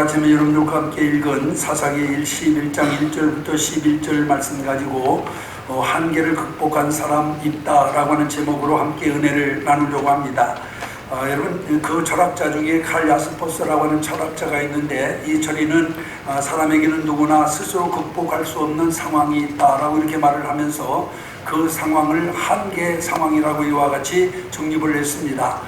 아침에 여러분들과 함께 읽은 사사기 11장 1절부터 11절 말씀 가지고 한계를 극복한 사람 있다라고 하는 제목으로 함께 은혜를 나누려고 합니다. 여러분, 그 철학자 중에 칼 야스퍼스라고 하는 철학자가 있는데, 이 철이는 사람에게는 누구나 스스로 극복할 수 없는 상황이 있다라고 이렇게 말을 하면서 그 상황을 한계 상황이라고 이와 같이 정립을 했습니다.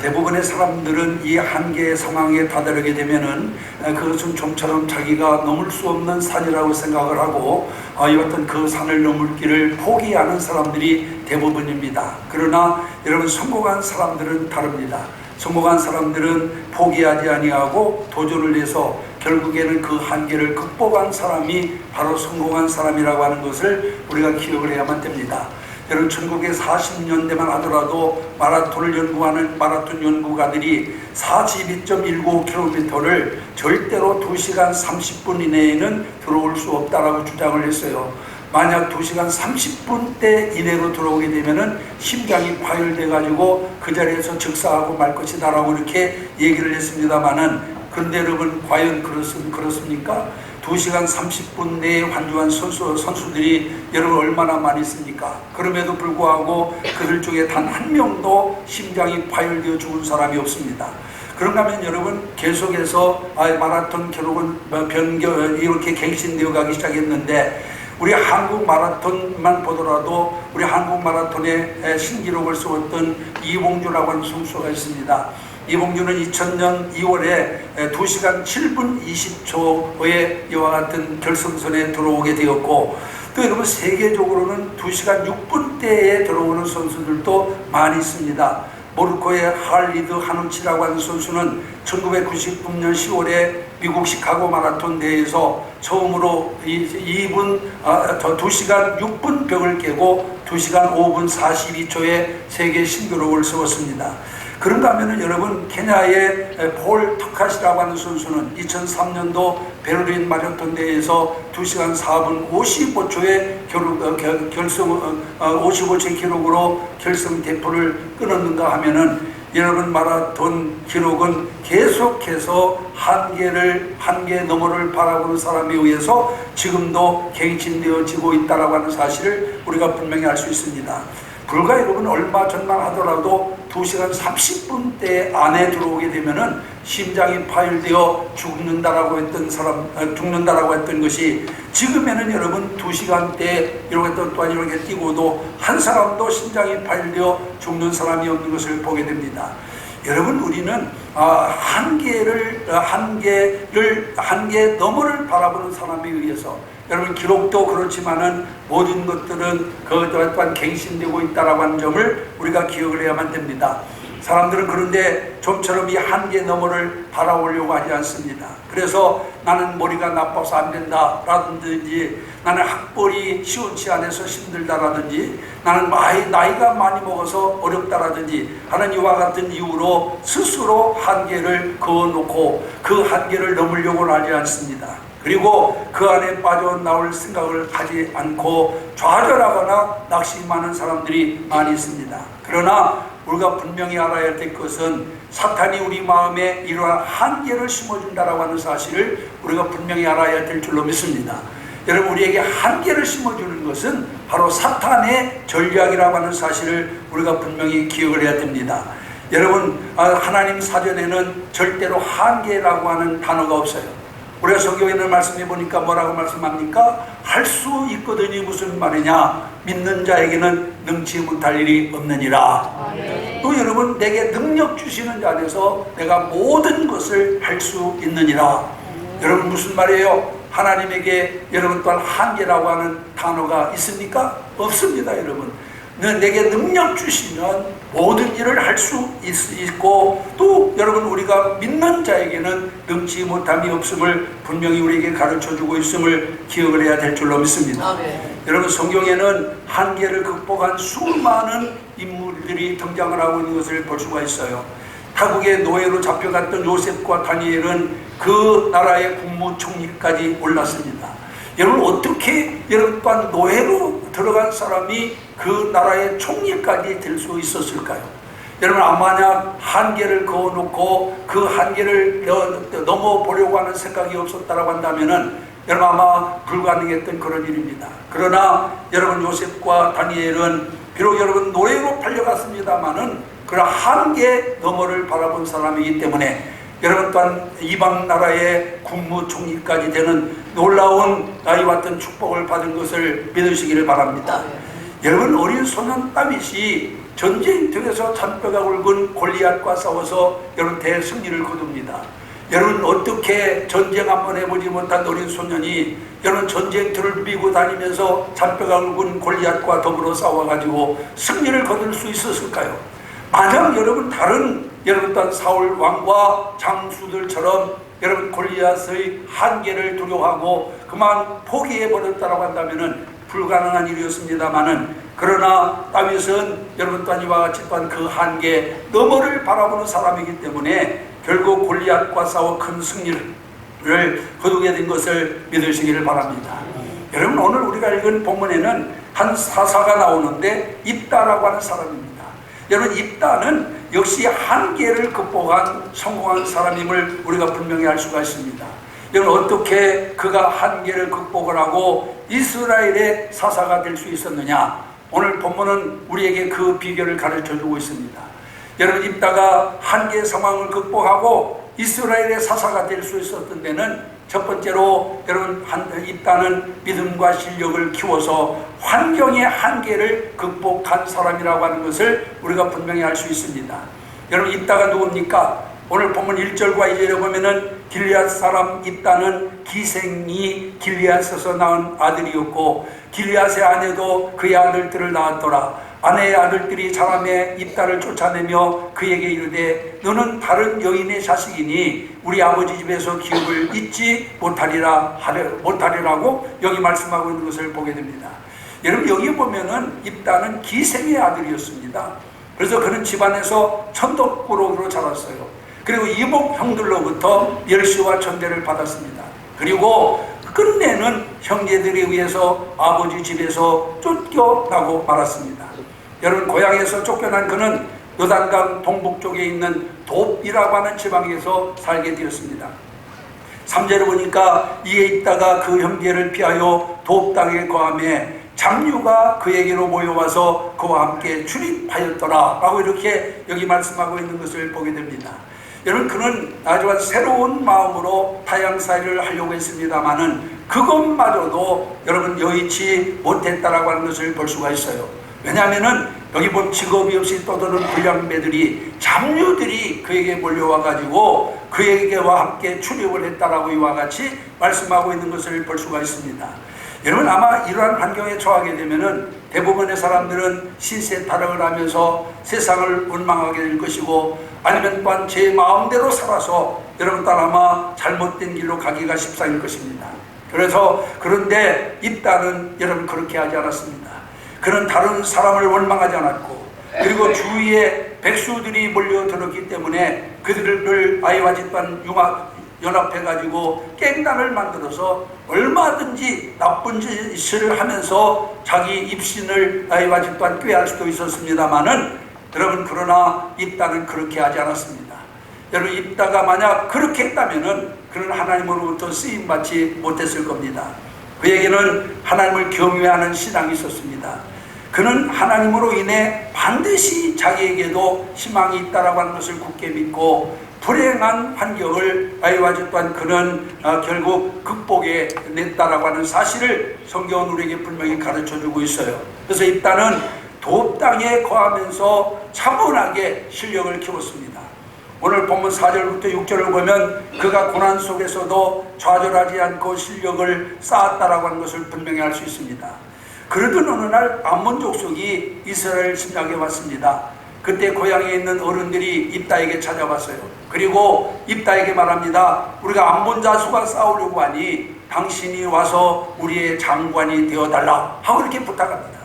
대부분의 사람들은 이 한계의 상황에 다다르게 되면은 그것은 좀처럼 자기가 넘을 수 없는 산이라고 생각을 하고 어떤 그 산을 넘을 길을 포기하는 사람들이 대부분입니다. 그러나 여러분, 성공한 사람들은 다릅니다. 성공한 사람들은 포기하지 아니하고 도전을 해서 결국에는 그 한계를 극복한 사람이 바로 성공한 사람이라고 하는 것을 우리가 기억을 해야만 됩니다. 여러분, 1940년대만 하더라도 마라톤을 연구하는 마라톤 연구가들이 42.19km를 절대로 2시간 30분 이내에는 들어올 수 없다라고 주장을 했어요. 만약 2시간 30분대 이내로 들어오게 되면은 심장이 파열돼 가지고 그 자리에서 즉사하고 말 것이다 라고 이렇게 얘기를 했습니다만은, 그런데 여러분, 과연 그렇습니까? 2시간 30분 내에 완주한 선수들이 여러분 얼마나 많이 있습니까? 그럼에도 불구하고 그들 중에 단 한 명도 심장이 파열되어 죽은 사람이 없습니다. 그런가 하면 여러분, 계속해서 마라톤 기록은 이렇게 갱신되어 가기 시작했는데, 우리 한국 마라톤만 보더라도 우리 한국 마라톤의 신기록을 세웠던 이봉주라고 하는 선수가 있습니다. 이봉주는 2000년 2월에 2시간 7분 20초의 이와 같은 결승선에 들어오게 되었고, 또 여러분, 세계적으로는 2시간 6분대에 들어오는 선수들도 많이 있습니다. 모로코의 할리드 하누치라고 하는 선수는 1999년 10월에 미국 시카고 마라톤 대회에서 처음으로 2시간 6분 벽을 깨고 2시간 5분 42초의 세계 신기록을 세웠습니다. 그런가 하면은 여러분, 케냐의 폴 터카시라고 하는 선수는 2003년도 베를린 마라톤 대회에서 2시간 4분 55초의 55초의 기록으로 결승 대표를 끊었는가 하면은, 여러분, 마라톤 기록은 계속해서 한계 너머를 바라보는 사람에 의해서 지금도 갱신되어지고 있다라고 하는 사실을 우리가 분명히 알 수 있습니다. 불과 여러분 얼마 전만 하더라도 2시간 30분대 안에 들어오게 되면은 심장이 파열되어 죽는다라고 했던 것이, 지금에는 여러분 2시간대 이렇게 또한 이렇게 뛰고도 한 사람도 심장이 파열되어 죽는 사람이 없는 것을 보게 됩니다. 여러분, 우리는 한계 너머를 바라보는 사람에 의해서, 여러분, 기록도 그렇지만은 모든 것들은 그 또한 갱신되고 있다라고 하는 점을 우리가 기억을 해야만 됩니다. 사람들은 그런데 좀처럼 이 한계 너머를 바라보려고 하지 않습니다. 그래서 나는 머리가 나빠서 안 된다 라든지, 나는 학벌이 시원치 않아서 힘들다라든지, 나는 나이가 많이 먹어서 어렵다라든지 하는 이와 같은 이유로 스스로 한계를 그어놓고 그 한계를 넘으려고 하지 않습니다. 그리고 그 안에 빠져나올 생각을 하지 않고 좌절하거나 낙심하는 사람들이 많이 있습니다. 그러나 우리가 분명히 알아야 될 것은, 사탄이 우리 마음에 이러한 한계를 심어준다라고 하는 사실을 우리가 분명히 알아야 될 줄로 믿습니다. 여러분, 우리에게 한계를 심어주는 것은 바로 사탄의 전략이라고 하는 사실을 우리가 분명히 기억을 해야 됩니다. 여러분, 하나님 사전에는 절대로 한계라고 하는 단어가 없어요. 우리가 성경에 있는 말씀해 보니까 뭐라고 말씀합니까? 할 수 있거든이 무슨 말이냐? 믿는 자에게는 능치 못할 일이 없느니라. 또 여러분, 내게 능력 주시는 자 안에서 내가 모든 것을 할 수 있느니라. 여러분, 무슨 말이에요? 하나님에게 여러분 또한 한계라고 하는 단어가 있습니까? 없습니다. 여러분, 내게 능력 주시면 모든 일을 할 수 있고, 또 여러분, 우리가 믿는 자에게는 능치 못함이 없음을 분명히 우리에게 가르쳐주고 있음을 기억을 해야 될 줄로 믿습니다. 여러분, 성경에는 한계를 극복한 수많은 인물들이 등장을 하고 있는 것을 볼 수가 있어요. 타국의 노예로 잡혀갔던 요셉과 다니엘은 그 나라의 국무총리까지 올랐습니다. 여러분, 어떻게 여러분 또한 노예로 들어간 사람이 그 나라의 총리까지 될 수 있었을까요? 여러분, 만약 한계를 그어놓고 그 한계를 넘어보려고 하는 생각이 없었다라고 한다면은 여러분 아마 불가능했던 그런 일입니다. 그러나 여러분 요셉과 다니엘은 비록 여러분 노예로 팔려갔습니다마는 그런 한계 너머를 바라본 사람이기 때문에 여러분 또한 이방 나라의 국무총리까지 되는 놀라운 나이와 같은 축복을 받은 것을 믿으시기를 바랍니다. 여러분, 어린 소년 다윗이 전쟁터에서 잔뼈가 굵은 골리앗과 싸워서 여러분 대승리를 거둡니다. 여러분, 어떻게 전쟁 한번 해보지 못한 어린 소년이 여러분 전쟁터를 밀고 다니면서 잔뼈가 굵은 골리앗과 더불어 싸워가지고 승리를 거둘 수 있었을까요? 만약 여러분 다른 여러분 또한 사울 왕과 장수들처럼 여러분 골리앗의 한계를 두려워하고 그만 포기해버렸다고 한다면 불가능한 일이었습니다마는, 그러나 다윗은 여러분 또한 이와 같이 또한 그 한계 너머를 바라보는 사람이기 때문에 결국 골리앗과 싸워 큰 승리를 거두게 된 것을 믿으시기를 바랍니다. 여러분, 오늘 우리가 읽은 본문에는 한 사사가 나오는데 입다라고 하는 사람입니다. 여러분, 입다는 역시 한계를 극복한 성공한 사람임을 우리가 분명히 알 수가 있습니다. 여러분, 어떻게 그가 한계를 극복을 하고 이스라엘의 사사가 될 수 있었느냐? 오늘 본문은 우리에게 그 비결을 가르쳐주고 있습니다. 여러분, 입다가 한계 상황을 극복하고 이스라엘의 사사가 될 수 있었던 데는 첫 번째로 여러분 입다는 믿음과 실력을 키워서 환경의 한계를 극복한 사람이라고 하는 것을 우리가 분명히 알 수 있습니다. 여러분, 입다가 누굽니까? 오늘 본문 1절과 2절에 보면은 길리앗 사람 입다는 기생이 길리앗에서 낳은 아들이었고 길리앗의 아내도 그의 아들들을 낳았더라. 아내의 아들들이 자라매 입다를 쫓아내며 그에게 이르되 너는 다른 여인의 자식이니 우리 아버지 집에서 기업을 잊지 못하리라고 여기 말씀하고 있는 것을 보게 됩니다. 여러분, 여기 보면은 입다는 기생의 아들이었습니다. 그래서 그는 집안에서 천덕꾸러기로 자랐어요. 그리고 이복 형들로부터 멸시와 천대를 받았습니다. 그리고 끝내는 형제들에 의해서 아버지 집에서 쫓겨나고 말았습니다. 여러분, 고향에서 쫓겨난 그는 요단강 동북쪽에 있는 돕이라고 하는 지방에서 살게 되었습니다. 3절을 보니까 이에 있다가 그 형제를 피하여 돕 땅에 거하며 잡류가 그에게로 모여와서 그와 함께 출입하였더라 라고 이렇게 여기 말씀하고 있는 것을 보게 됩니다. 여러분, 그는 아주 새로운 마음으로 타향살이를 하려고 했습니다마는 그것마저도 여러분 여의치 못했다라고 하는 것을 볼 수가 있어요. 왜냐하면은 여기 보면 직업이 없이 떠도는 불량배들이 잡류들이 그에게 몰려와 가지고 그에게와 함께 출입을 했다라고 이와 같이 말씀하고 있는 것을 볼 수가 있습니다. 여러분, 아마 이러한 환경에 처하게 되면은 대부분의 사람들은 신세 타락을 하면서 세상을 원망하게 될 것이고, 아니면 또한 제 마음대로 살아서 여러분 딸 아마 잘못된 길로 가기가 십상일 것입니다. 그런데 입다는 여러분 그렇게 하지 않았습니다. 그는 다른 사람을 원망하지 않았고, 그리고 주위에 백수들이 몰려들었기 때문에 그들을 아이와 집단 연합해가지고 깽단을 만들어서 얼마든지 나쁜 짓을 하면서 자기 입신을 아이와 집단 꾀할 수도 있었습니다마는 여러분, 그러나 입다는 그렇게 하지 않았습니다. 여러분, 입다가 만약 그렇게 했다면은 그는 하나님으로부터 쓰임받지 못했을 겁니다. 그에게는 하나님을 경외하는 신앙이 있었습니다. 그는 하나님으로 인해 반드시 자기에게도 희망이 있다라고 하는 것을 굳게 믿고 불행한 환경을 아이와 또한 그는 결국 극복해 냈다라고 하는 사실을 성경은 우리에게 분명히 가르쳐주고 있어요. 그래서 입다는 돕 땅에 거하면서 차분하게 실력을 키웠습니다. 오늘 본문 4절부터 6절을 보면 그가 고난 속에서도 좌절하지 않고 실력을 쌓았다라고 하는 것을 분명히 알 수 있습니다. 그러던 어느 날 암몬 족속이 이스라엘 침략해 왔습니다. 그때 고향에 있는 어른들이 입다에게 찾아왔어요. 그리고 입다에게 말합니다. 우리가 암몬 자수가 싸우려고 하니 당신이 와서 우리의 장관이 되어달라 하고 이렇게 부탁합니다.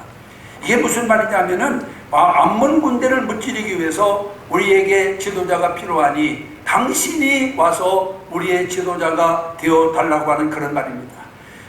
이게 무슨 말이냐면은 암몬 군대를 무찌르기 위해서 우리에게 지도자가 필요하니 당신이 와서 우리의 지도자가 되어달라고 하는 그런 말입니다.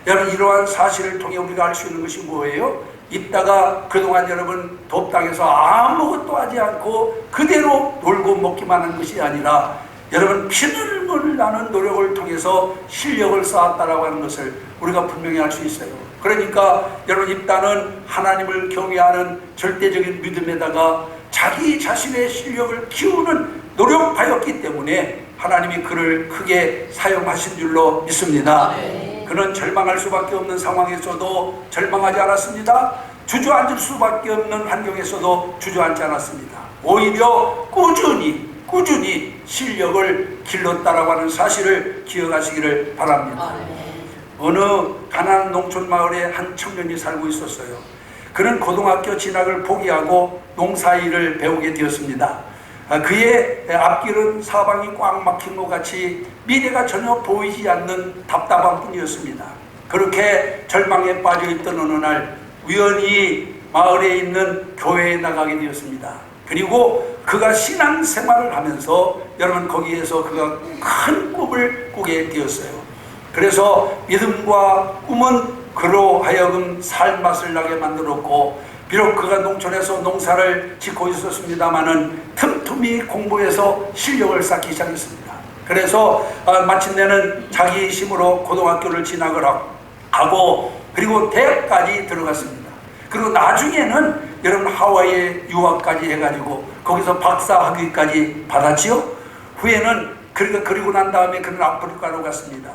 여러분, 이러한 사실을 통해 우리가 알 수 있는 것이 뭐예요? 있다가 그동안 여러분 돕당에서 아무것도 하지 않고 그대로 놀고 먹기만 한 것이 아니라 여러분 피눈물 나는 노력을 통해서 실력을 쌓았다라고 하는 것을 우리가 분명히 알 수 있어요. 그러니까 여러분 입단은 하나님을 경외하는 절대적인 믿음에다가 자기 자신의 실력을 키우는 노력하였기 때문에 하나님이 그를 크게 사용하신 줄로 믿습니다. 그는 절망할 수밖에 없는 상황에서도 절망하지 않았습니다. 주저앉을 수밖에 없는 환경에서도 주저앉지 않았습니다. 오히려 꾸준히 실력을 길렀다라고 하는 사실을 기억하시기를 바랍니다. 어느 가난한 농촌 마을에 한 청년이 살고 있었어요. 그는 고등학교 진학을 포기하고 농사일을 배우게 되었습니다. 그의 앞길은 사방이 꽉 막힌 것 같이 미래가 전혀 보이지 않는 답답한 뿐이었습니다. 그렇게 절망에 빠져있던 어느 날 우연히 마을에 있는 교회에 나가게 되었습니다. 그리고 그가 신앙생활을 하면서 여러분 거기에서 그가 큰 꿈을 꾸게 되었어요. 그래서 믿음과 꿈은 그로 하여금 살맛을 나게 만들었고, 비록 그가 농촌에서 농사를 짓고 있었습니다마는 틈틈이 공부해서 실력을 쌓기 시작했습니다. 그래서 마침내는 자기 힘으로 고등학교를 진학을 하고 그리고 대학까지 들어갔습니다. 그리고 나중에는 여러분 하와이에 유학까지 해가지고 거기서 박사 학위까지 받았지요. 후에는 그리고 난 다음에 그는 아프리카로 갔습니다.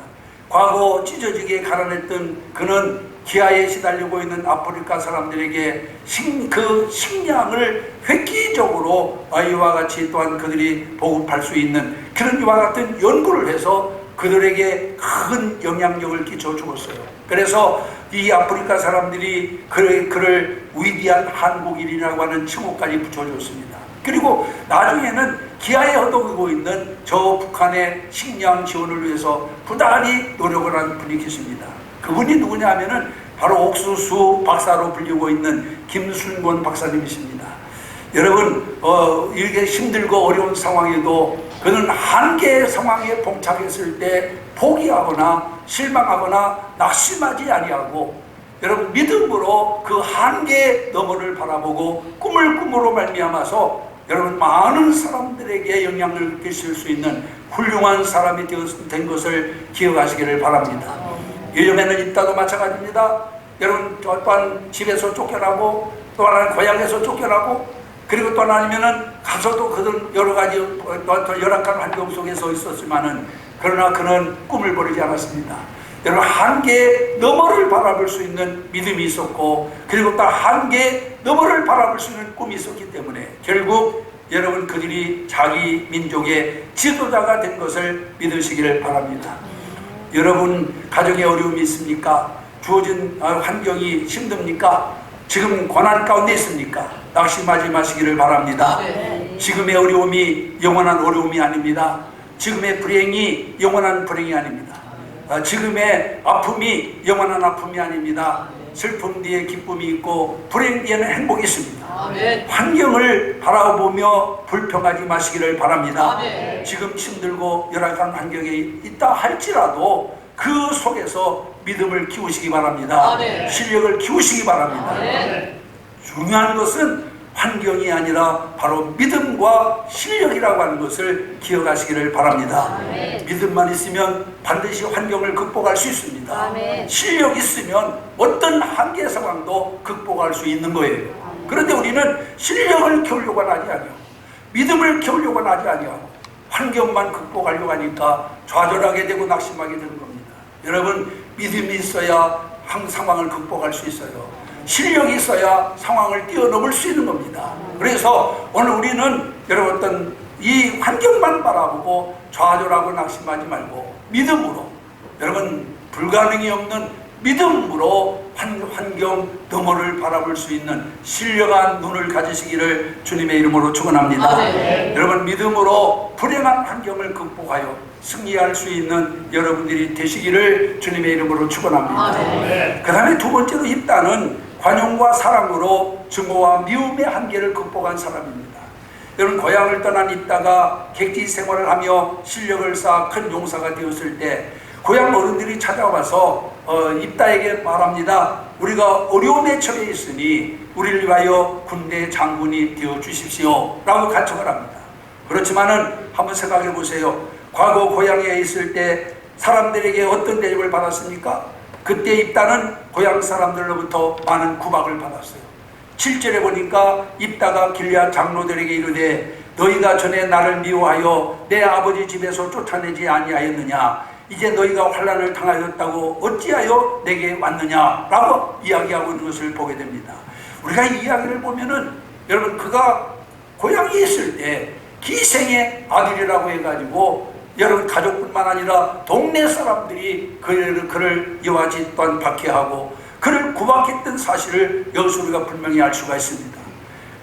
과거 찢어지게 가난했던 그는 기아에 시달리고 있는 아프리카 사람들에게 그 식량을 획기적으로 이와 같이 또한 그들이 보급할 수 있는 그런 이와 같은 연구를 해서 그들에게 큰 영향력을 끼쳐 주었어요. 그래서 이 아프리카 사람들이 그를 위대한 한국인이라고 하는 칭호까지 붙여줬습니다. 그리고 나중에는 기아에 허덕이고 있는 저 북한의 식량 지원을 위해서 부단히 노력을 한 분이 계십니다. 그분이 누구냐 하면은 바로 옥수수 박사로 불리고 있는 김순곤 박사님이십니다. 여러분 이렇게 힘들고 어려운 상황에도 그는 한계의 상황에 봉착했을 때 포기하거나 실망하거나 낙심하지 아니하고 여러분 믿음으로 그 한계 너머를 바라보고 꿈으로 말미암아서 여러분 많은 사람들에게 영향을 끼칠 수 있는 훌륭한 사람이 된 것을 기억하시기를 바랍니다. 요즘에는 입다도 마찬가지입니다. 여러분 또한 집에서 쫓겨나고 또 하나는 고향에서 쫓겨나고 그리고 또 아니면은 가서도 그들 여러 가지 더 열악한 환경 속에서 있었지만은 그러나 그는 꿈을 버리지 않았습니다. 여러분 한계 너머를 바라볼 수 있는 믿음이 있었고 그리고 또 한계 너머를 바라볼 수 있는 꿈이 있었기 때문에 결국 여러분 그들이 자기 민족의 지도자가 된 것을 믿으시기를 바랍니다. 여러분 가정에 어려움이 있습니까? 주어진 환경이 힘듭니까? 지금 고난 가운데 있습니까? 낙심하지 마시기를 바랍니다. 지금의 어려움이 영원한 어려움이 아닙니다. 지금의 불행이 영원한 불행이 아닙니다. 지금의 아픔이 영원한 아픔이 아닙니다. 슬픔 뒤에 기쁨이 있고 불행 뒤에는 행복이 있습니다. 환경을 바라보며 불평하지 마시기를 바랍니다. 지금 힘들고 열악한 환경에 있다 할지라도 그 속에서 믿음을 키우시기 바랍니다. 실력을 키우시기 바랍니다. 중요한 것은 환경이 아니라 바로 믿음과 실력이라고 하는 것을 기억하시기를 바랍니다. 믿음만 있으면 반드시 환경을 극복할 수 있습니다. 실력이 있으면 어떤 한계 상황도 극복할 수 있는 거예요. 그런데 우리는 실력을 키우려고 하지 아니하고 믿음을 키우려고 하지 아니하고 환경만 극복하려고 하니까 좌절하게 되고 낙심하게 되는 겁니다. 여러분 믿음이 있어야 상황을 극복할 수 있어요. 실력이 있어야 상황을 뛰어넘을 수 있는 겁니다. 그래서 오늘 우리는 여러분 어떤 이 환경만 바라보고 좌절하고 낙심하지 말고 믿음으로 여러분 불가능이 없는 믿음으로 환경 너머를 바라볼 수 있는 신령한 눈을 가지시기를 주님의 이름으로 축원합니다. 여러분 믿음으로 불행한 환경을 극복하여 승리할 수 있는 여러분들이 되시기를 주님의 이름으로 축원합니다. 그 다음에 두 번째로 입다는 관용과 사랑으로 증오와 미움의 한계를 극복한 사람입니다. 여러분 고향을 떠난 입다가 객지 생활을 하며 실력을 쌓아 큰 용사가 되었을 때 고향 어른들이 찾아와서 입다에게 말합니다. 우리가 어려움에 처해 있으니 우리를 위하여 군대 장군이 되어 주십시오 라고 간청을 합니다. 그렇지만은 한번 생각해 보세요. 과거 고향에 있을 때 사람들에게 어떤 대접을 받았습니까? 그때 입다는 고향 사람들로부터 많은 구박을 받았어요. 7절에 보니까 입다가 길앗 장로들에게 이르되 너희가 전에 나를 미워하여 내 아버지 집에서 쫓아내지 아니하였느냐? 이제 너희가 환난을 당하였다고 어찌하여 내게 왔느냐? 라고 이야기하고 있는 것을 보게 됩니다. 우리가 이 이야기를 보면은 여러분 그가 고향에 있을 때 기생의 아들이라고 해가지고 여러분 가족뿐만 아니라 동네 사람들이 그를 여와지 또한 박해하고 그를 구박했던 사실을 여기서 우리가 분명히 알 수가 있습니다.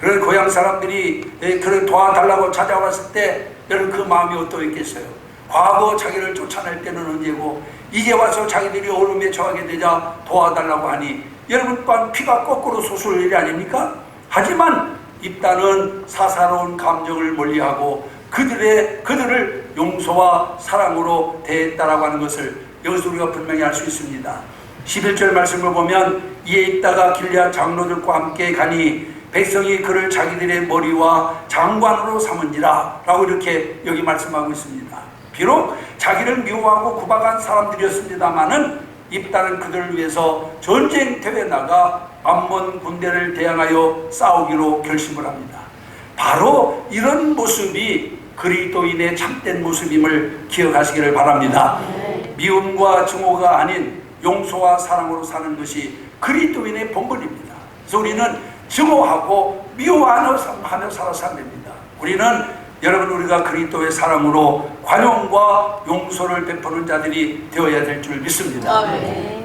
그런 고향 사람들이 그를 도와달라고 찾아왔을 때 여러분 그 마음이 어떠했겠어요? 과거 자기를 쫓아낼 때는 언제고 이제 와서 자기들이 어려움에 처하게 되자 도와달라고 하니 여러분 또한 피가 거꾸로 솟을 일이 아닙니까? 하지만 입다는 사사로운 감정을 멀리하고 그들을 용서와 사랑으로 대했다라고 하는 것을 여기서 우리가 분명히 알 수 있습니다. 11절 말씀을 보면 이에 입다가 길앗 장로들과 함께 가니 백성이 그를 자기들의 머리와 장관으로 삼은지라 라고 이렇게 여기 말씀하고 있습니다. 비록 자기를 미워하고 구박한 사람들이었습니다마는 입다는 그들을 위해서 전쟁터에 나가 암몬 군대를 대항하여 싸우기로 결심을 합니다. 바로 이런 모습이 그리스도인의 참된 모습임을 기억하시기를 바랍니다. 미움과 증오가 아닌 용서와 사랑으로 사는 것이 그리스도인의 본분입니다. 그래서 우리는 증오하고 미워하며 살아서 안 됩니다. 우리는 여러분 우리가 그리스도의 사랑으로 관용과 용서를 베푸는 자들이 되어야 될 줄 믿습니다.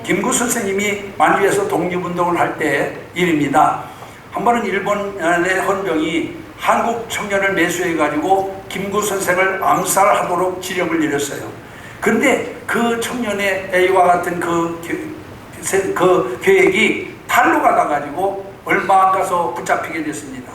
김구 선생님이 만주에서 독립운동을 할 때 일입니다. 한 번은 일본의 헌병이 한국 청년을 매수해가지고 김구 선생을 암살하도록 지령을 내렸어요. 그런데 그 청년의 A와 같은 그 계획이 탄로가 나가지고 얼마 안 가서 붙잡히게 됐습니다.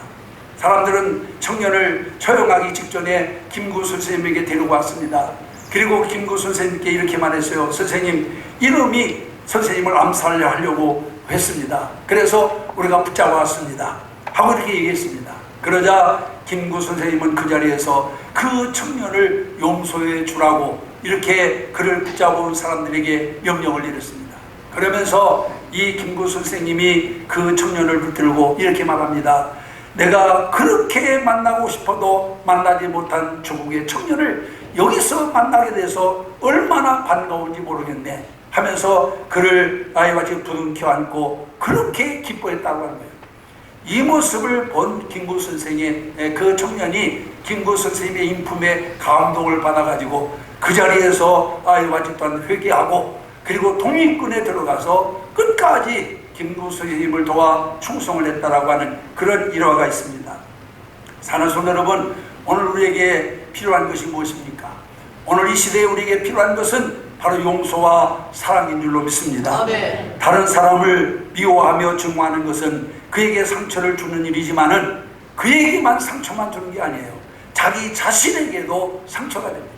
사람들은 청년을 처형하기 직전에 김구 선생님에게 데리고 왔습니다. 그리고 김구 선생님께 이렇게 말했어요. 선생님, 이놈이 선생님을 암살하려고 했습니다. 그래서 우리가 붙잡아 왔습니다 하고 이렇게 얘기했습니다. 그러자 김구 선생님은 그 자리에서 그 청년을 용서해 주라고 이렇게 그를 붙잡아온 사람들에게 명령을 내렸습니다. 그러면서 이 김구 선생님이 그 청년을 붙들고 이렇게 말합니다. 내가 그렇게 만나고 싶어도 만나지 못한 조국의 청년을 여기서 만나게 돼서 얼마나 반가운지 모르겠네 하면서 그를 나이와 지금 부둥켜 안고 그렇게 기뻐했다고 하는 거예요. 이 모습을 본 김구 선생의 그 청년이 김구 선생님의 인품에 감동을 받아가지고 그 자리에서 아이와 집단 회개하고 그리고 독립군에 들어가서 끝까지 김구 선생님을 도와 충성을 했다라고 하는 그런 일화가 있습니다. 사랑하는 여러분, 오늘 우리에게 필요한 것이 무엇입니까? 오늘 이 시대에 우리에게 필요한 것은 바로 용서와 사랑인 줄로 믿습니다. 네. 다른 사람을 미워하며 증오하는 것은 그에게 상처를 주는 일이지만은 그에게만 상처만 주는 게 아니에요. 자기 자신에게도 상처가 됩니다.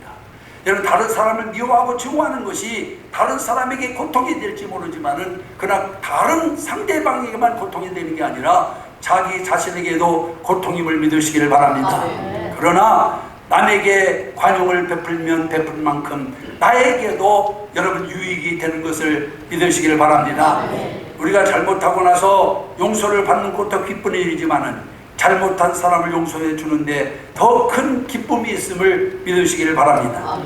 여러분, 다른 사람을 미워하고 증오하는 것이 다른 사람에게 고통이 될지 모르지만은 그러나 다른 상대방에게만 고통이 되는 게 아니라 자기 자신에게도 고통임을 믿으시기를 바랍니다. 그러나 남에게 관용을 베풀면 베풀 만큼 나에게도 여러분 유익이 되는 것을 믿으시기를 바랍니다. 우리가 잘못하고 나서 용서를 받는 것도 기쁜 일이지만은 잘못한 사람을 용서해 주는데 더 큰 기쁨이 있음을 믿으시기를 바랍니다.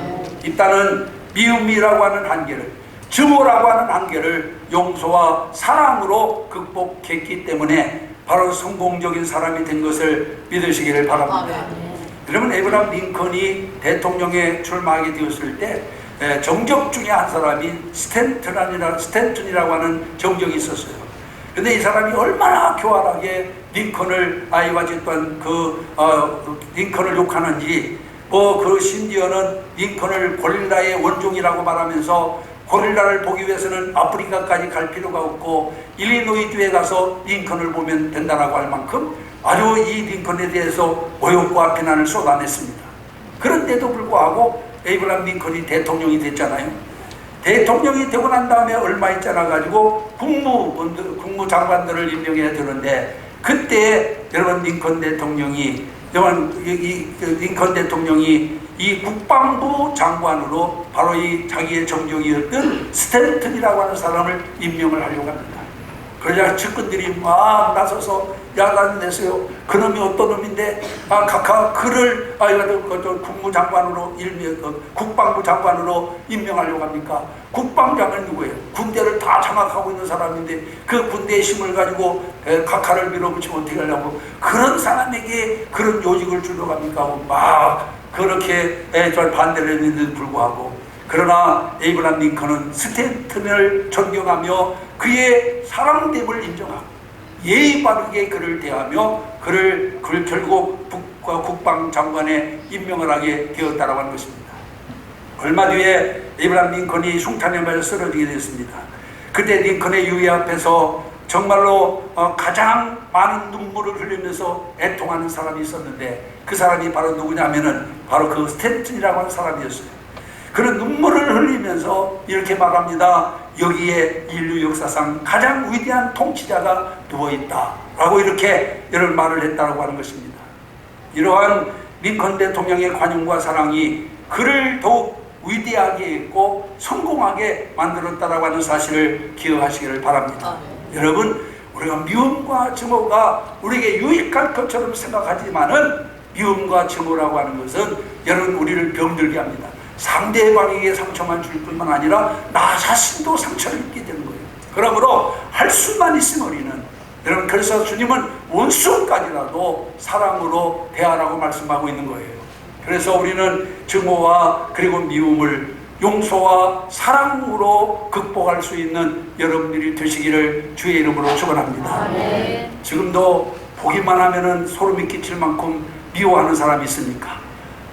일단은 미움이라고 하는 한계를, 증오라고 하는 한계를 용서와 사랑으로 극복했기 때문에 바로 성공적인 사람이 된 것을 믿으시기를 바랍니다. 여러분, 에브라함 링컨이 대통령에 출마하게 되었을 때 정적 중에 한 사람이 스탠튼이라고 하는 정적이 있었어요. 근데 이 사람이 얼마나 교활하게 링컨을 아이와 짓던 링컨을 욕하는지, 그 심지어는 링컨을 고릴라의 원종이라고 말하면서 고릴라를 보기 위해서는 아프리카까지 갈 필요가 없고 일리노이주에 가서 링컨을 보면 된다라고 할 만큼 아주 이 링컨에 대해서 모욕과 비난을 쏟아냈습니다. 그런데도 불구하고 에이브라함 링컨이 대통령이 됐잖아요. 대통령이 되고 난 다음에 얼마 있잖아 가지고 국무장관들을 임명해야 되는데, 그때 여러분 링컨 대통령이 이 국방부 장관으로 바로 이 자기의 정적이었던 스탠튼이라고 하는 사람을 임명을 하려고 합니다. 그러자 측근들이 막 나서서 야단 내세요. 그놈이 어떤 놈인데 각하 그를 국무장관으로 국방부 장관으로 임명하려고 합니까? 국방장은 누구예요? 군대를 다 장악하고 있는 사람인데 그 군대의 힘을 가지고 각하를 밀어붙이면 어떻게 하려고 그런 사람에게 그런 요직을 주려고 합니까? 하고 막 그렇게 반대를 했는데도 불구하고, 그러나 에이브람 링컨은 스탠튼을 존경하며 그의 사랑됨을 인정하고 예의 바르게 그를 대하며 그를 결국 국방장관에 임명을 하게 되었다고 하는 것입니다. 얼마 뒤에 에이브람 링컨이 흉탄에 맞아 쓰러지게 됐습니다. 그때 링컨의 유해 앞에서 정말로 가장 많은 눈물을 흘리면서 애통하는 사람이 있었는데, 그 사람이 바로 누구냐면은 바로 그 스탠튼이라고 하는 사람이었어요. 그는 눈물을 흘리면서 이렇게 말합니다. 여기에 인류 역사상 가장 위대한 통치자가 누워있다 라고 이렇게 이런 말을 했다고 하는 것입니다. 이러한 링컨 대통령의 관용과 사랑이 그를 더욱 위대하게 했고 성공하게 만들었다라고 하는 사실을 기억하시기를 바랍니다. 여러분, 우리가 미움과 증오가 우리에게 유익할 것처럼 생각하지만은 미움과 증오라고 하는 것은 여러분 우리를 병들게 합니다. 상대방에게 상처만 줄 뿐만 아니라 나 자신도 상처를 입게 되는 거예요. 그러므로 할 수만 있으면 우리는, 여러분, 그래서 주님은 원수까지라도 사랑으로 대하라고 말씀하고 있는 거예요. 그래서 우리는 증오와 그리고 미움을 용서와 사랑으로 극복할 수 있는 여러분들이 되시기를 주의 이름으로 축원합니다. 지금도 보기만 하면은 소름이 끼칠 만큼 미워하는 사람이 있습니까?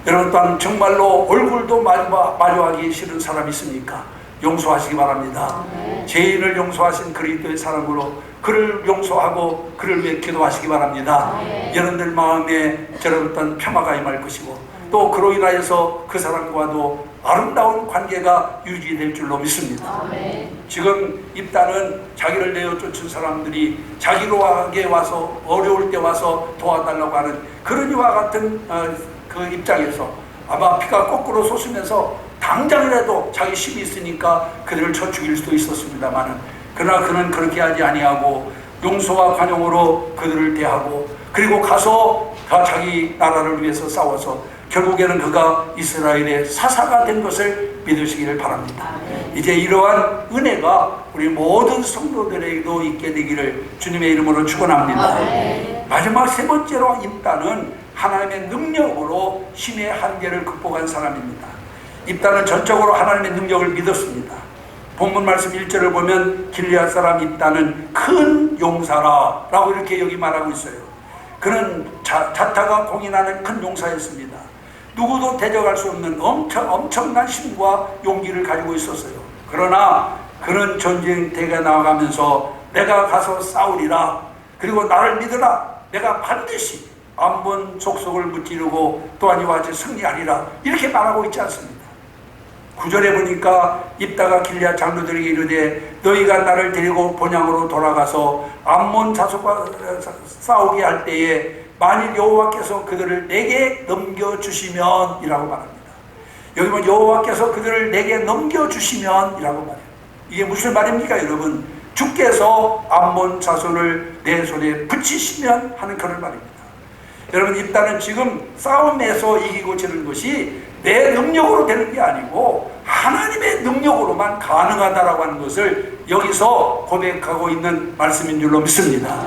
여러분 또한 정말로 얼굴도 마주하기 싫은 사람이 있습니까? 용서하시기 바랍니다. 죄인을 용서하신 그리스도의 사랑으로 그를 용서하고 그를 위해 기도하시기 바랍니다. 여러분들 마음에 여러분 평화가 임할 것이고, 또 그로 인하여서 그 사람과도 아름다운 관계가 유지될 줄로 믿습니다. 지금 입단은 자기를 내어 쫓은 사람들이 자기로하게 와서 어려울 때 와서 도와달라고 하는 그런 이와 같은 그 입장에서 아마 피가 거꾸로 솟으면서 당장이라도 자기 힘이 있으니까 그들을 쳐 죽일 수도 있었습니다만은, 그러나 그는 그렇게 하지 아니하고 용서와 관용으로 그들을 대하고, 그리고 가서 다 자기 나라를 위해서 싸워서 결국에는 그가 이스라엘의 사사가 된 것을 믿으시기를 바랍니다. 이제 이러한 은혜가 우리 모든 성도들에게도 있게 되기를 주님의 이름으로 축원합니다. 마지막 세 번째로 입단은 하나님의 능력으로 힘의 한계를 극복한 사람입니다. 입단은 전적으로 하나님의 능력을 믿었습니다. 본문 말씀 1절을 보면 길리앗 사람 입단은 큰 용사라 라고 이렇게 여기 말하고 있어요. 그는 자타가 공인하는 큰 용사였습니다. 누구도 대적할 수 없는 엄청난 힘과 용기를 가지고 있었어요. 그러나 그는 전쟁터에 나아가면서 내가 가서 싸우리라, 그리고 나를 믿으라, 내가 반드시 암몬 족속을 무찌르고 또한 이와 같이 승리하리라, 이렇게 말하고 있지 않습니다. 9절에 보니까 입다가 길리앗 장로들에게 이르되 너희가 나를 데리고 본향으로 돌아가서 암몬 자손과 싸우게 할 때에 만일 여호와께서 그들을 내게 넘겨주시면 이라고 말합니다. 여기 보면 여호와께서 그들을 내게 넘겨주시면 이라고 말해요. 이게 무슨 말입니까 여러분? 주께서 암몬 자손을 내 손에 붙이시면 하는 그런 말입니다. 여러분, 입단은 지금 싸움에서 이기고 지는 것이 내 능력으로 되는 게 아니고 하나님의 능력으로만 가능하다라고 하는 것을 여기서 고백하고 있는 말씀인 줄로 믿습니다.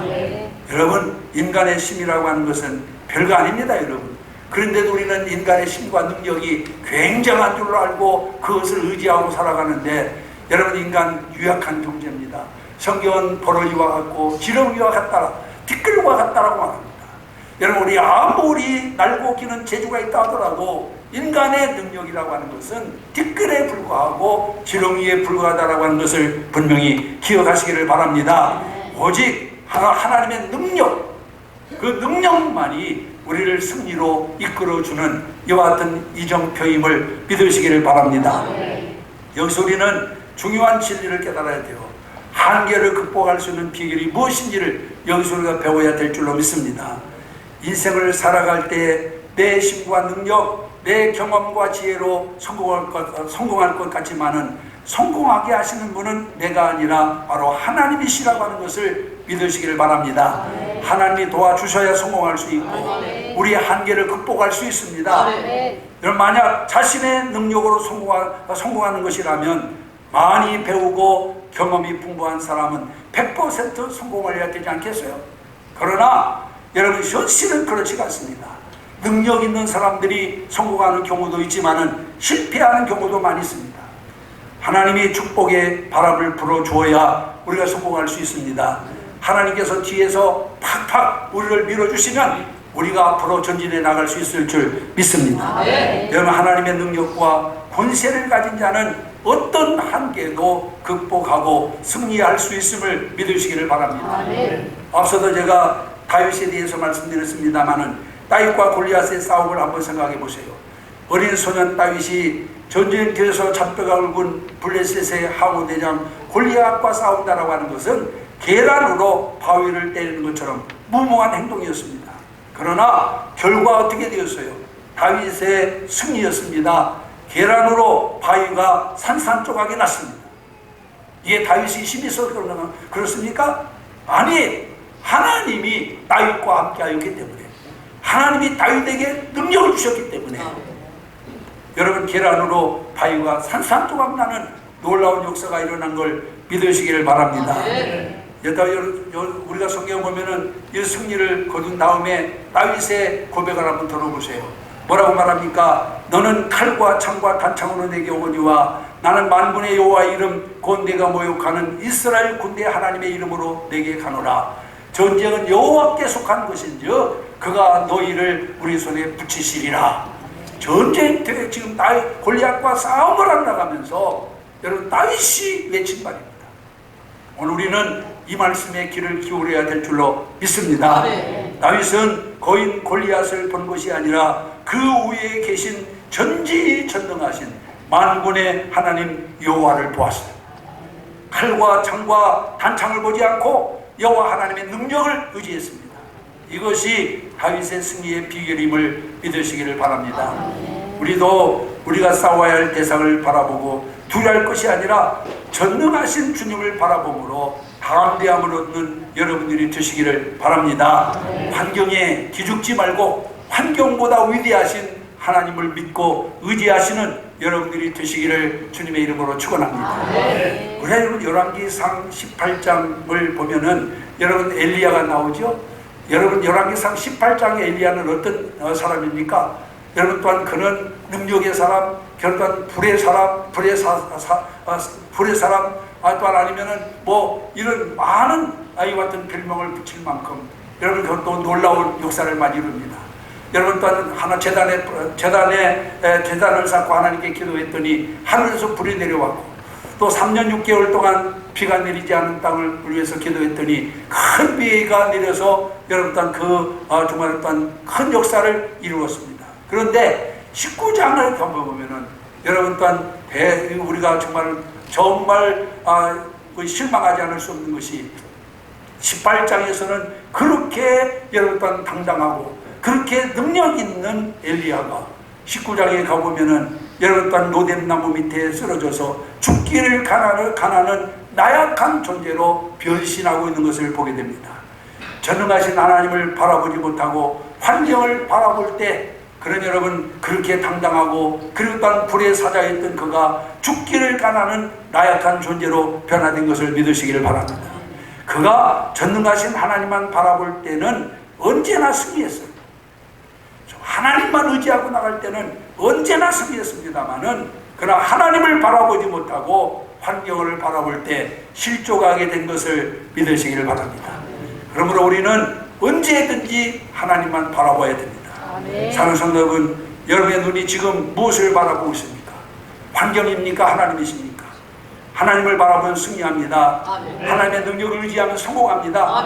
여러분, 인간의 힘이라고 하는 것은 별거 아닙니다, 여러분. 그런데도 우리는 인간의 힘과 능력이 굉장한 줄로 알고 그것을 의지하고 살아가는데, 여러분, 인간 유약한 존재입니다. 성경은 버러지와 같고 지렁이와 같다라, 티끌과 같다라고 말합니다. 여러분, 우리 아무리 날고 기는 재주가 있다 하더라도 인간의 능력이라고 하는 것은 티끌에 불과하고 지렁이에 불과하다라고 하는 것을 분명히 기억하시기를 바랍니다. 오직 하나님의 능력, 그 능력만이 우리를 승리로 이끌어주는 이와 같은 이정표임을 믿으시기를 바랍니다. 여기서 우리는 중요한 진리를 깨달아야 돼요. 한계를 극복할 수 있는 비결이 무엇인지를 여기서 우리가 배워야 될 줄로 믿습니다. 인생을 살아갈 때 내 힘과 능력, 내 경험과 지혜로 성공할 것 같지만은 성공하게 하시는 분은 내가 아니라 바로 하나님이시라고 하는 것을 믿으시기를 바랍니다. 하나님이 도와주셔야 성공할 수 있고 우리의 한계를 극복할 수 있습니다. 여러분, 만약 자신의 능력으로 성공하는 것이라면 많이 배우고 경험이 풍부한 사람은 100% 성공을 해야 되지 않겠어요? 그러나 여러분, 현실은 그렇지가 않습니다. 능력 있는 사람들이 성공하는 경우도 있지만은 실패하는 경우도 많이 있습니다. 하나님이 축복의 바람을 불어주어야 우리가 성공할 수 있습니다. 하나님께서 뒤에서 팍팍 우리를 밀어주시면 우리가 앞으로 전진해 나갈 수 있을 줄 믿습니다. 여러분, 하나님의 능력과 권세를 가진 자는 어떤 한계도 극복하고 승리할 수 있음을 믿으시기를 바랍니다. 앞서도 제가 다윗에 대해서 말씀드렸습니다마는 다윗과 골리앗의 싸움을 한번 생각해 보세요. 어린 소년 다윗이 전쟁터에서 잡혀가 굵은 블레셋의 항우대장 골리앗과 싸운다라고 하는 것은 계란으로 바위를 때리는 것처럼 무모한 행동이었습니다. 그러나 결과 어떻게 되었어요? 다윗의 승리였습니다. 계란으로 바위가 산산조각이 났습니다. 이게 다윗이 힘이 있어서 그렇습니까? 아니, 하나님이 다윗과 함께 하였기 때문에, 하나님이 다윗에게 능력을 주셨기 때문에 여러분, 계란으로 바위가 산산조각 나는 놀라운 역사가 일어난 걸 믿으시기를 바랍니다. 우리가 성경 보면은 이 승리를 거둔 다음에 다윗의 고백을 한번 들어보세요. 뭐라고 말합니까? 너는 칼과 창과 단창으로 내게 오거니와 나는 만군의 여호와 이름 곧 내가 모욕하는 이스라엘 군대 하나님의 이름으로 내게 가노라. 전쟁은 여호와께 속한 것인즉 그가 너희를 우리 손에 붙이시리라. 전쟁터에 지금 골리앗과 싸움을 하러 나가면서 여러분, 다윗이 외친 말입니다. 오늘 우리는 이 말씀에 귀를 기울여야 될 줄로 믿습니다. 다윗은 거인 골리앗을 본 것이 아니라 그 위에 계신 전지전능하신 만군의 하나님 여호와를 보았어요. 칼과 창과 단창을 보지 않고 여호와 하나님의 능력을 의지했습니다. 이것이 다윗의 승리의 비결임을 믿으시기를 바랍니다. 우리가 싸워야 할 대상을 바라보고 두려워할 것이 아니라 전능하신 주님을 바라봄으로 담대함을 얻는 여러분들이 되시기를 바랍니다. 환경에 기죽지 말고 환경보다 위대하신 하나님을 믿고 의지하시는 여러분들이 되시기를 주님의 이름으로 축원합니다. 우리 여러분, 열왕기상 18장을 보면은 여러분, 엘리야가 나오죠. 여러분, 열왕기상 18장의 엘리야는 어떤 사람입니까? 여러분, 또한 그는 능력의 사람, 또한 불의 사람, 불의 사람, 또한 아니면은 뭐 이런 많은 아이와 같은 별명을 붙일 만큼 여러분, 그것도 놀라운 역사를 많이 이룹니다. 여러분, 또한 하나 제단을 쌓고 하나님께 기도했더니 하늘에서 불이 내려왔고, 또 3년 6개월 동안 비가 내리지 않은 땅을 위해서 기도했더니 큰 비가 내려서 여러분, 또한 정말 또한 큰 역사를 이루었습니다. 그런데 19장을 보면은 여러분, 또한 우리가 정말 실망하지 않을 수 없는 것이 18장에서는 그렇게 여러분, 또한 당당하고 그렇게 능력 있는 엘리야가 19장에 가보면은 여러분, 또한 로뎀나무 밑에 쓰러져서 죽기를 가난하는 나약한 존재로 변신하고 있는 것을 보게 됩니다. 전능하신 하나님을 바라보지 못하고 환경을 바라볼 때 그런 여러분, 그렇게 당당하고 그리고 또한 불의 사자였던 그가 죽기를 가난하는 나약한 존재로 변화된 것을 믿으시기를 바랍니다. 그가 전능하신 하나님만 바라볼 때는 언제나 승리했어요. 하나님만 의지하고 나갈 때는 언제나 승리했습니다마는, 그러나 하나님을 바라보지 못하고 환경을 바라볼 때 실족하게 된 것을 믿으시기를 바랍니다. 그러므로 우리는 언제든지 하나님만 바라봐야 됩니다. 사랑하는 성도 여러분, 여러분의 눈이 지금 무엇을 바라보고 있습니까? 환경입니까? 하나님이십니까? 하나님을 바라보면 승리합니다. 하나님의 능력을 의지하면 성공합니다.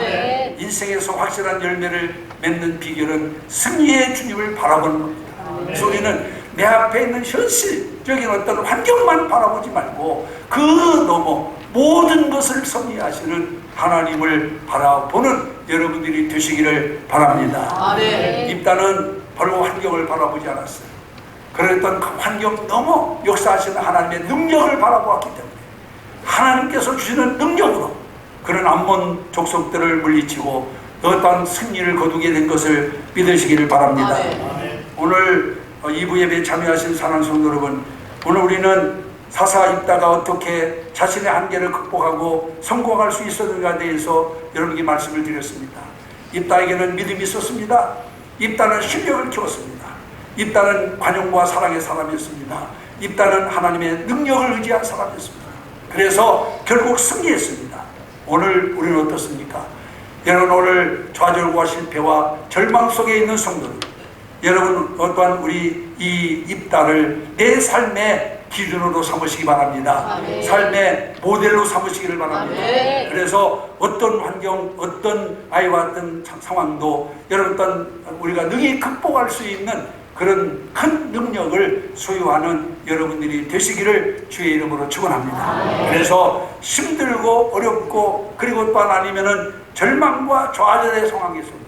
인생에서 확실한 열매를 맺는 비결은 승리의 주님을 바라보는 겁니다. 그래서 우리는 내 앞에 있는 현실, 적인 어떤 환경만 바라보지 말고 그 넘어 모든 것을 섭리하시는 하나님을 바라보는 여러분들이 되시기를 바랍니다. 입다는 별로 환경을 바라보지 않았어요. 그랬던 그 환경 넘어 역사하시는 하나님의 능력을 바라보았기 때문에 하나님께서 주시는 능력으로 그런 암몬 족속들을 물리치고 어떠한 승리를 거두게 된 것을 믿으시기를 바랍니다. 오늘 2부 예배에 참여하신 사랑하는 성도 여러분, 오늘 우리는 사사 입다가 어떻게 자신의 한계를 극복하고 성공할 수 있었는가에 대해서 여러분에게 말씀을 드렸습니다. 입다에게는 믿음이 있었습니다. 입다는 실력을 키웠습니다. 입다는 관용과 사랑의 사람이었습니다. 입다는 하나님의 능력을 의지한 사람이었습니다. 그래서 결국 승리했습니다. 오늘 우리는 어떻습니까? 여러분, 오늘 좌절과 실패와 절망 속에 있는 성도들, 여러분 어떠한 우리 이 입다를 내 삶의 기준으로 삼으시기 바랍니다. 삶의 모델로 삼으시기를 바랍니다. 그래서 어떤 환경, 어떤 아이와 어떤 상황도 여러분 어떤 우리가 능히 극복할 수 있는 그런 큰 능력을 소유하는 여러분들이 되시기를 주의 이름으로 축원합니다. 그래서 힘들고 어렵고 그리고 또한 아니면은 절망과 좌절의 상황에서도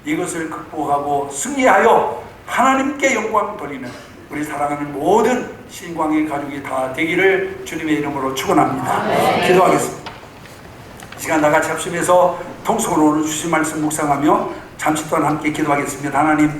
이것을 극복하고 승리하여 하나님께 영광 돌리는 우리 사랑하는 모든 신광의 가족이 다 되기를 주님의 이름으로 축원합니다. 기도하겠습니다. 이 시간 다 같이 합심해서 통성으로 오늘 주신 말씀 묵상하며 잠시 동안 함께 기도하겠습니다. 하나님,